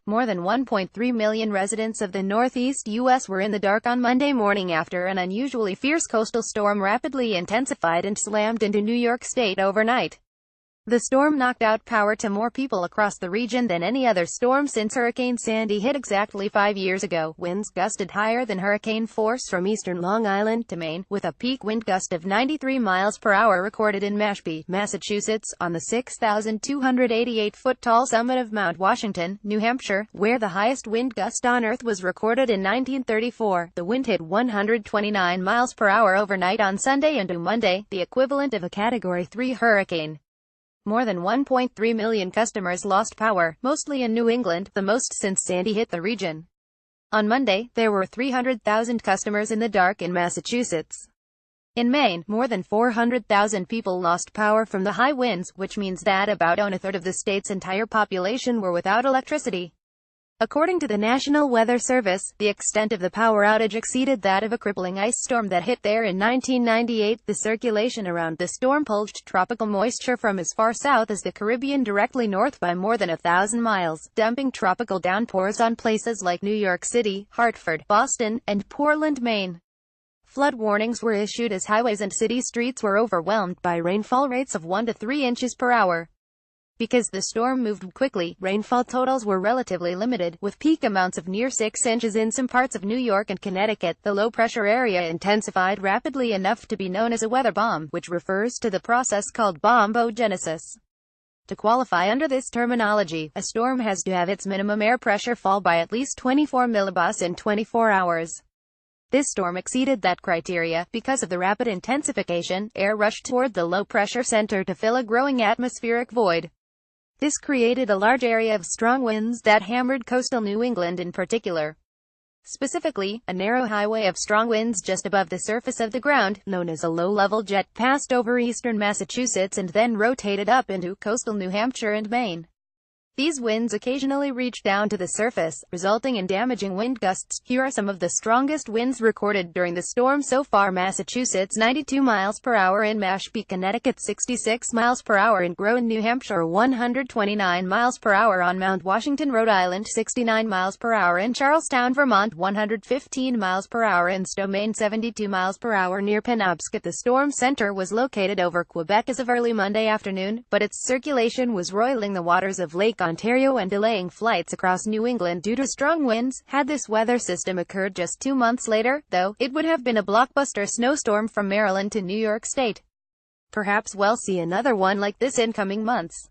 More than 1.3 million residents of the Northeast U.S. were in the dark on Monday morning after an unusually fierce coastal storm rapidly intensified and slammed into New York State overnight. The storm knocked out power to more people across the region than any other storm since Hurricane Sandy hit exactly 5 years ago. Winds gusted higher than hurricane force from eastern Long Island to Maine, with a peak wind gust of 93 miles per hour recorded in Mashpee, Massachusetts, on the 6,288-foot tall summit of Mount Washington, New Hampshire, where the highest wind gust on Earth was recorded in 1934. The wind hit 129 miles per hour overnight on Sunday into Monday, the equivalent of a Category 3 hurricane. More than 1.3 million customers lost power, mostly in New England, the most since Sandy hit the region. On Monday, there were 300,000 customers in the dark in Massachusetts. In Maine, more than 400,000 people lost power from the high winds, which means that about a third of the state's entire population were without electricity. According to the National Weather Service, the extent of the power outage exceeded that of a crippling ice storm that hit there in 1998. The circulation around the storm pulled tropical moisture from as far south as the Caribbean directly north by more than 1,000 miles, dumping tropical downpours on places like New York City, Hartford, Boston, and Portland, Maine. Flood warnings were issued as highways and city streets were overwhelmed by rainfall rates of 1 to 3 inches per hour. Because the storm moved quickly, rainfall totals were relatively limited, with peak amounts of near 6 inches in some parts of New York and Connecticut. The low-pressure area intensified rapidly enough to be known as a weather bomb, which refers to the process called bombogenesis. To qualify under this terminology, a storm has to have its minimum air pressure fall by at least 24 millibars in 24 hours. This storm exceeded that criteria. Because of the rapid intensification, air rushed toward the low-pressure center to fill a growing atmospheric void. This created a large area of strong winds that hammered coastal New England in particular. Specifically, a narrow highway of strong winds just above the surface of the ground, known as a low-level jet, passed over eastern Massachusetts and then rotated up into coastal New Hampshire and Maine. These winds occasionally reached down to the surface, resulting in damaging wind gusts. Here are some of the strongest winds recorded during the storm so far. Massachusetts 92 miles per hour in Mashpee, Connecticut 66 miles per hour in Groton, New Hampshire 129 miles per hour on Mount Washington, Rhode Island 69 miles per hour in Charlestown, Vermont 115 miles per hour in Stowe, Maine 72 miles per hour near Penobscot. The storm center was located over Quebec as of early Monday afternoon, but its circulation was roiling the waters of Lake Ontario and delaying flights across New England due to strong winds. Had this weather system occurred just 2 months later, though, it would have been a blockbuster snowstorm from Maryland to New York State. Perhaps we'll see another one like this in coming months.